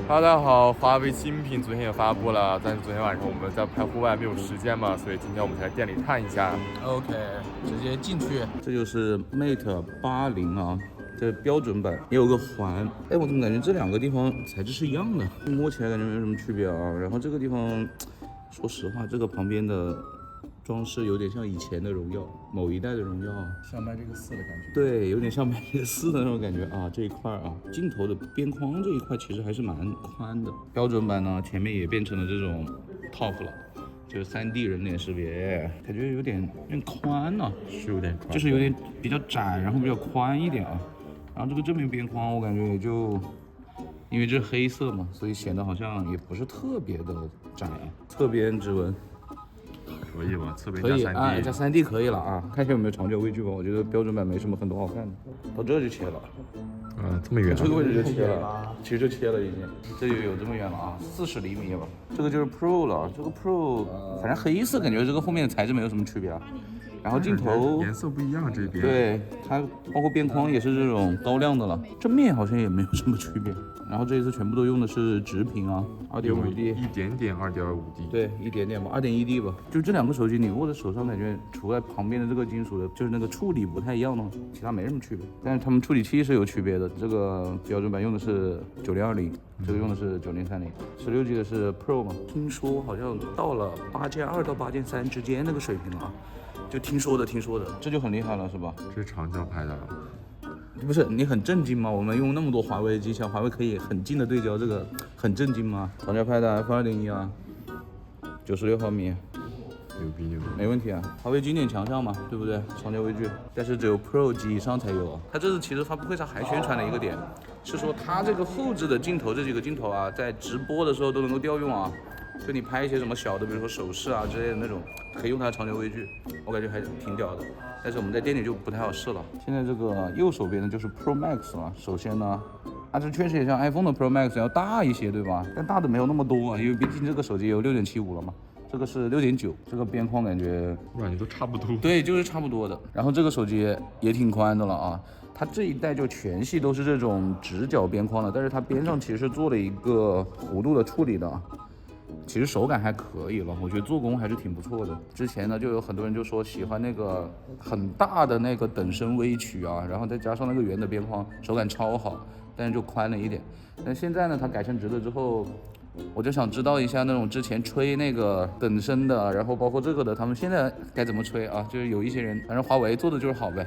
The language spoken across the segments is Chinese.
大家好，華為新品昨天也發布了，但是昨天晚上我們在拍戶外沒有時間嘛，所以今天我們才來店裡看一下。OK， 直接進去。這就是 Mate 80啊，這標準版也有個環。哎，我怎麼感覺這兩個地方材質是一樣的，摸起來感覺沒有什麼區別啊。然後這個地方，說實話，這個旁邊的裝飾有點像以前的榮耀，某一代的榮耀，像迈这個4的感覺。對，有點像迈這個4的那種感覺啊。這一塊啊，鏡頭的邊框這一塊其實還是蠻寬的。標準版呢，前面也變成了這種 TOF 了，就是 3D 人臉識別，感覺有點寬呢、啊，是有點寬，就是有點比較窄，然後比較寬一點啊。然後這個正面邊框我感覺也就，因為這是黑色嘛，所以顯得好像也不是特別的窄啊。側邊指紋。可以吧？侧邊可以加 3D， 啊，加 3D 可以了啊。看一下有没有长焦微距吧。我覺得標準版沒什麼很多好看的。到這就切了，這麼遠、啊，這個位置就切了，其實就切了已經。這就有這麼遠了啊，40厘米吧。這個就是 Pro 了，這個 Pro 反正黑色感覺這個後面的材質沒有什麼區別啊。然後鏡頭顏色不一樣，這邊對它包括邊框也是這種高亮的了，正面好像也沒有什麼區別。然後這一次全部都用的是直屏啊，2.5D， 一點點 2.5D， 对，一點點吧，2.1D 吧。就這兩個手機，你握在手上感覺除了旁邊的這個金屬的，就是那個處理不太一樣的，其他沒什麼區別。但是他們處理器是有區別的，這個標準版用的是9020，這個用的是9030，16G 的是 Pro 嘛。聽說好像到了8.2到8.3之間那個水平了啊。就聽說的，這就很厲害了，是吧？這是長焦拍的，不是你很震驚嗎？我們用那麼多華為的機箱，華為可以很近的對焦，這個很震驚嗎？長焦拍的 F2.1 啊，96毫米，牛逼，沒問題啊。華為經典強項嘛，對不對？長焦微距，但是只有 Pro 級以上才有啊。它這次其實發布會上還宣傳了一個點，是說它這個後置的鏡頭這幾個鏡頭啊，在直播的時候都能夠調用啊。就你拍一些什麼小的，比如說手勢啊之類的那種，可以用它的長焦微距，我感覺還挺屌的。但是我們在店裡就不太好試了。現在這個右手邊的就是 Pro Max 了。首先呢，它這確實也像 iPhone 的 Pro Max 要大一些，對吧？但大的沒有那麼多啊，因為畢竟這個手機有6.75了嘛，這個是6.9，這個邊框感覺都差不多。對，就是差不多的。然後這個手機也挺寬的了啊。它這一代就全系都是這種直角邊框的，但是它邊上其實是做了一個弧度的處理的。其實手感還可以了，我覺得做工還是挺不錯的。之前呢，就有很多人就說喜歡那個很大的那個等身微曲啊，然後再加上那個圓的邊框，手感超好，但是就寬了一點。但現在呢，它改成直的之後，我就想知道一下那種之前吹那個等身的，然後包括這個的，他們現在該怎麼吹啊？就是有一些人，反正華為做的就是好唄。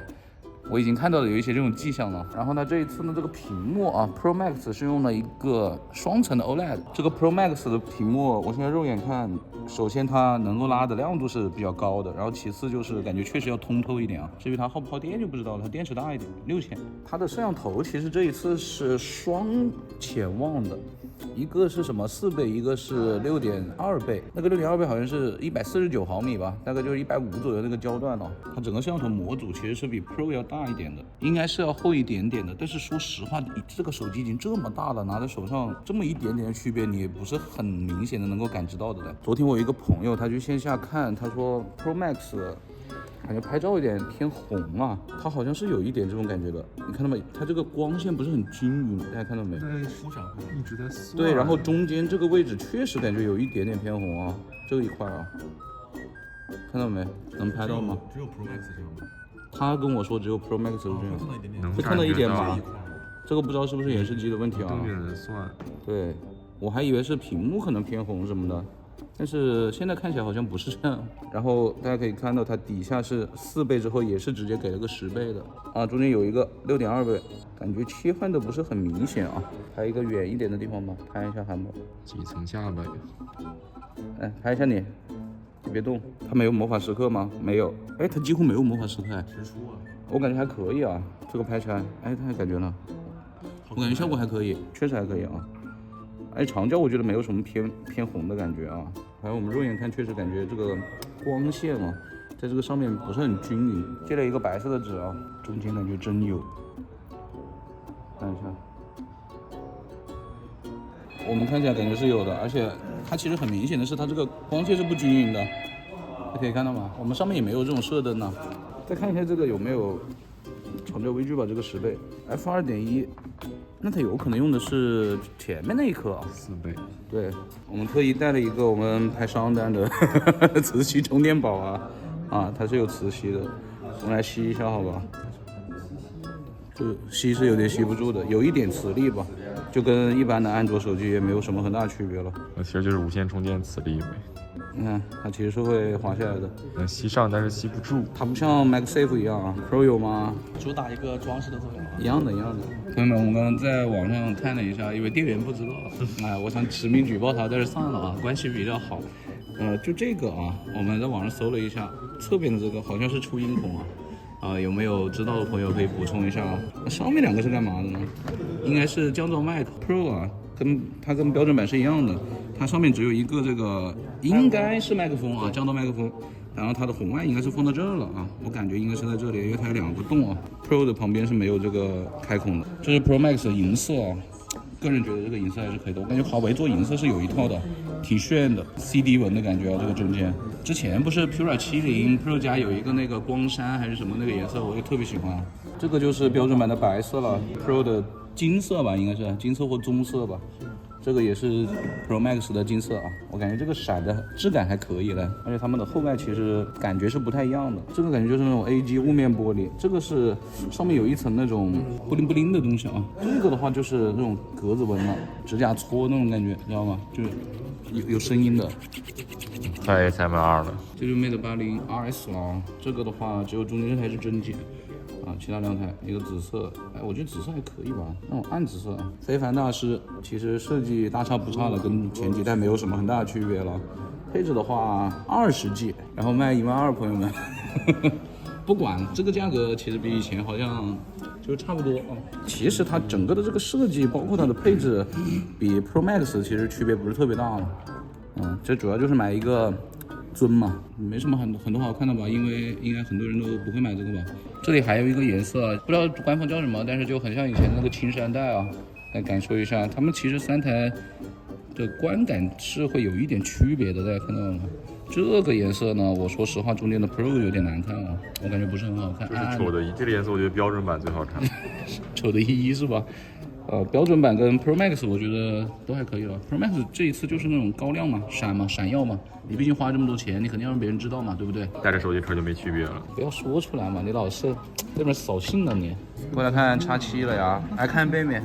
我已經看到了有一些這種跡象了。然後呢，這一次呢，這個屏幕啊 ，Pro Max 是用了一個雙層的 OLED。這個 Pro Max 的屏幕，我現在肉眼看，首先它能夠拉的亮度是比較高的，然後其次就是感覺確實要通透一點啊。至於它耗不耗電就不知道了，它電池大一點，6000。它的攝像頭其實這一次是雙潛望的。一個是什麼4倍，一個是6.2倍。那個6.2倍好像是149毫米吧，大概就是150左右那個焦段了。它整個攝像頭模組其實是比 Pro 要大一點的，應該是要厚一點點的。但是說實話，這個手機已經這麼大了，拿在手上這麼一點點的區別，你也不是很明顯的能夠感知到的嘞。昨天我有一個朋友，他去線下看，他說 Pro Max。感覺拍照有點偏紅啊，它好像是有一點這種感覺的，你看到沒？它這個光線不是很均匀，大家看到沒？在舒展会一直在算。對，然後中間這個位置確實感覺有一點點偏紅啊，這一塊啊，看到沒？能拍到嗎？只有 Pro Max 這樣嗎？他跟我說只有 Pro Max 這樣，能会看到一點嗎？這個不知道是不是顯示機的問題啊？更遠的算。對，我還以為是屏幕可能偏紅什麼的。但是現在看起來好像不是這樣，然後大家可以看到它底下是4倍之後也是直接給了個10倍的啊，中間有一個6.2倍，感覺切換的不是很明顯啊。拍一個遠一點的地方吧，拍一下汗毛，幾層下巴呀？哎，拍一下你別動。它沒有魔法時刻嗎？沒有，哎，它幾乎沒有魔法時刻，直出啊，我感覺還可以啊，這個拍起來，哎，它還感覺呢，我感覺效果還可以，確實還可以啊。哎，長焦我覺得沒有什麼偏紅的感覺啊，還有我們肉眼看確實感覺這個光線啊，在這個上面不是很均匀。接了一個白色的紙啊，中間感覺真有，看一下，我們看起來感覺是有的，而且它其實很明顯的是它這個光線是不均匀的，可以看到嗎？我們上面也没有這種射燈呢。再看一下這個有沒有長焦微距吧，這個10倍 F2.1。那它有可能用的是前面那一颗啊。4倍。对，我们特意带了一个我们拍商单的磁吸充电宝啊，它是有磁吸的，我们来吸一下好吧？就吸是有点吸不住的，有一点磁力吧，就跟一般的安卓手机也没有什么很大区別了。那其實就是無線充電磁力唄。你看，它其實是會滑下來的，能吸上，但是吸不住。它不像 MagSafe 一樣啊 ，Pro 有嗎？主打一個裝飾的作用。一樣的。朋友們，我們剛剛在網上看了一下，因為店員不知道，我想實名舉報他，但是算了啊，關係比較好。就這個啊，我們在網上搜了一下，側邊的這個好像是出音孔啊，有沒有知道的朋友可以補充一下啊？那上面兩個是幹嘛的呢？應該是降噪麥 Pro 啊，它跟標準版是一樣的，它上面只有一個這個應該是麥克風啊，降噪麥克風。然後它的紅外應該是放到這兒了啊，我感覺應該是在這裡，因為它有兩個洞啊。Pro 的旁邊是沒有這個開孔的。這是 Pro Max 的銀色啊，個人覺得這個銀色還是可以的。我感覺華為做銀色是有一套的，挺炫的 ，CD 紋的感覺啊，這個中間。之前不是 Pura 70 Pro 加有一個那個光山還是什麼那個顏色，我就特別喜歡。這個就是標準版的白色了 ，Pro 的金色吧，應該是金色或棕色吧。這個也是 Pro Max 的金色啊，我感覺這個閃的質感還可以嘞，而且它們的後蓋其實感覺是不太一樣的。這個感覺就是那種 AG 霧面玻璃，這個是上面有一層那種布靈布靈的東西啊。這個的話就是那種格子紋了，指甲搓那種感覺，知道嗎？就是有聲音的。快 SM2 了，這就 Mate 80 RS 了。這個的話只有中間這台是真機。其他兩台，一個紫色，我覺得紫色還可以吧，那種暗紫色。非凡大師其實設計大差不差了，跟前幾代沒有什麼很大的區別了。配置的話20G，然後賣12000，朋友們，不管這個價格，其實比以前好像就差不多啊。其實它整個的這個設計，包括它的配置，比 Pro Max 其實區別不是特別大了。這主要就是買一個尊嘛，沒什麼很多好看的吧，因為應該很多人都不會買這個吧。這裡還有一個顏色，不知道官方叫什麼，但是就很像以前的那個青山帶啊，來感受一下。他們其實3台的觀感是會有一點區別的，大家看到了嗎？這個顏色呢，我說實話，中間的 Pro 有點難看啊，我感覺不是很好看。就是醜的這個顏色，我覺得標準版最好看。醜的一是吧？標準版跟 Pro Max 我覺得都還可以了。Pro Max 這一次就是那種高亮嘛，閃耀嘛。你畢竟花這麼多錢，你肯定要讓別人知道嘛，對不對？帶着手機殼就沒區別了。不要說出來嘛，你老是這邊掃興了你。過來看X7了呀，來看背面。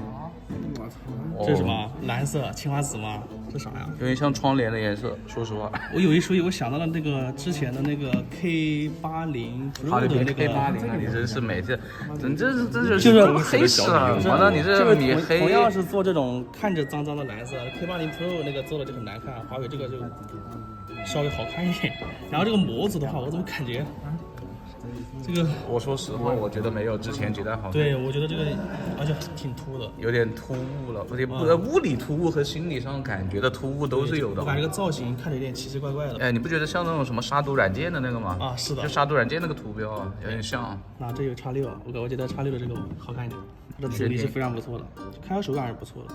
這是什麼？藍色、青花紫嗎？這啥呀？有點像窗簾的顏色，說實話。我有一說一，我想到了那個之前的那個 K80 Pro 的那個 K80 啊，你真是每次，這是黑死了。完了，你黑。同樣是做這種看着髒髒的藍色 ，K80 Pro 那個做的就很難看，華為這個就稍微好看一點。然後這個模組的話，我怎麼感覺？這個我說實話，我覺得沒有之前幾代好看。對，我覺得這個而且挺突的，有點突兀了，物理突兀和心理上感覺的突兀都是有的。我感覺這個造型看着有點奇奇怪怪的。哎，你不覺得像那種什麼殺毒軟件的那個嗎？啊，是的，就殺毒軟件那個圖標啊，有點像。那這有X6，我覺得X6的這個好看一點，它的處理是非常不錯的，開合手感是不錯的。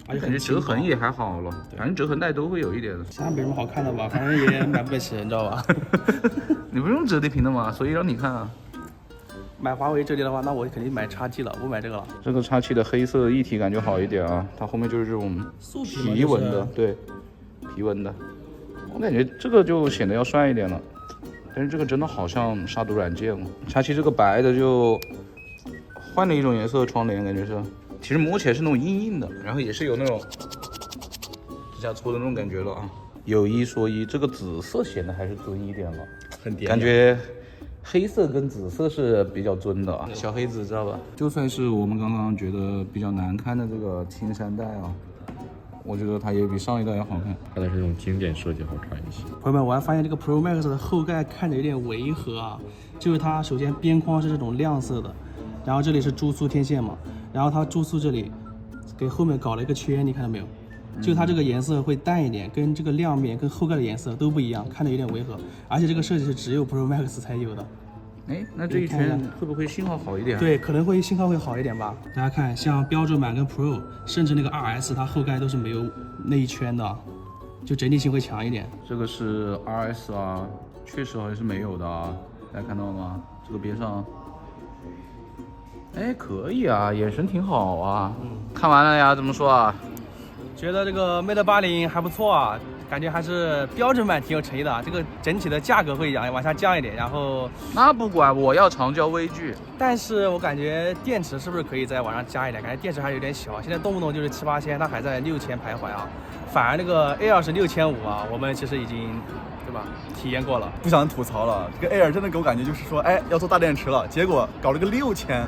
而且感覺折痕也還好了，反正折痕帶都會有一點的。其他沒什麼好看的吧，反正也買不起，你知道吧？你不用折疊屏的嘛，所以讓你看啊。買華為折疊的話，那我肯定買X7了，不買這個了。這個X7的黑色一體感覺好一點啊，它後面就是這種皮紋的，對，皮紋的。我感覺這個就顯得要帥一點了，但是這個真的好像殺毒軟件了。X7這個白的就換了一種顏色的窗簾，感覺是。其實摸起來是那種硬硬的，然後也是有那種指甲搓的那種感覺了啊。有一說一，這個紫色顯得還是尊一點了，很典雅。感覺黑色跟紫色是比較尊的啊，小黑紫知道吧？就算是我們剛剛覺得比較難看的這個青山帶啊，我覺得它也比上一代要好看。它的是這種經典設計好看一些。朋友們，我還發現這個 Pro Max 的後蓋看着有點違和啊，就是它首先邊框是這種亮色的，然後這裡是注塑天線嘛。然後它注塑這裡給後面搞了一個圈，你看到沒有？就它這個顏色會淡一點，跟這個亮面跟後蓋的顏色都不一樣，看着有點違和。而且這個設計是只有 Pro Max 才有的。哎，那這一圈會不會信號好一點？對，可能會信號會好一點吧。大家看，像標準版跟 Pro，甚至那個 RS，它後蓋都是沒有那一圈的，就整體性會強一點。這個是 RS 啊，確實好像是沒有的啊，大家看到了嗎？這個邊上。哎，可以啊，眼神挺好啊。看完了呀，怎么说啊？觉得这个 Mate 80还不錯啊，感覺還是標準版挺有誠意的啊。這個整體的價格會往下降一點，然後那不管，我要長焦微距。但是我感覺電池是不是可以再往上加一點？感覺電池還是有點小，現在動不動就是7、8千，它還在6000徘徊啊。反而那個 Air 是6500啊，我們其實已經對吧體驗過了。不想吐槽了，這個 Air 真的給我感覺就是說，哎，要做大電池了，結果搞了個6000。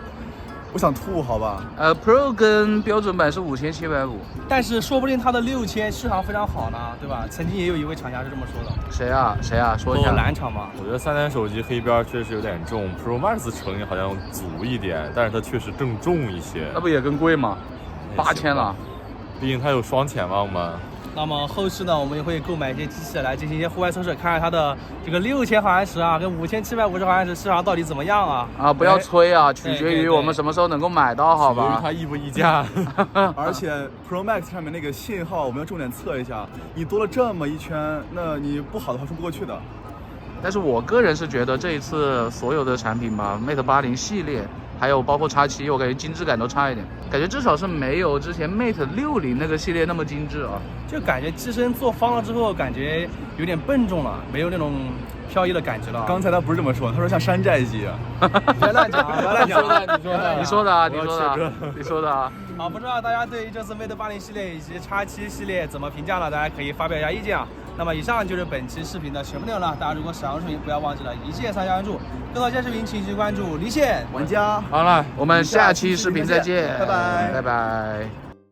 我想吐，好吧。Pro 跟標準版是5750，但是說不定它的6000市場非常好呢，對吧？曾經也有一位廠家是這麼說的。誰啊？說一下。藍廠嘛。我覺得3台手機黑邊確實有點重 ，Pro Max 乘以好像足一點，但是它確實更重一些。那不也更貴嗎？8000了。畢竟它有雙潛望嘛。那麼後市呢，我們也會購買一些機器來進行一些戶外測試，看看它的這個6000毫安時啊，跟5750毫安時市場到底怎麼樣啊？啊，不要吹啊，取決於我們什麼時候能夠買到，好吧？它溢不溢價？而且 Pro Max 上面那個信號，我們要重點測一下。你多了這麼一圈，那你不好的話說不過去的。但是我個人是覺得這一次所有的產品吧，Mate 80系列。還有包括 X7，我感覺精緻感都差一點，感覺至少是沒有之前 Mate 60那個系列那麼精緻啊。就感覺機身做方了之後，感覺有點笨重了，沒有那種飄逸的感覺了。剛才他不是這麼說，他說像山寨機啊。別亂講，別亂講，你說的啊。好，不知道大家對於這次 Mate 80系列以及 X7系列怎麼評價呢？大家可以發表一下意見啊。那麼以上就是本期視頻的全部內容了。大家如果喜歡視頻，不要忘記了一鍵3加關注。更多視頻請去關注離線玩家。好了，我們下期視頻再見，拜拜，拜拜。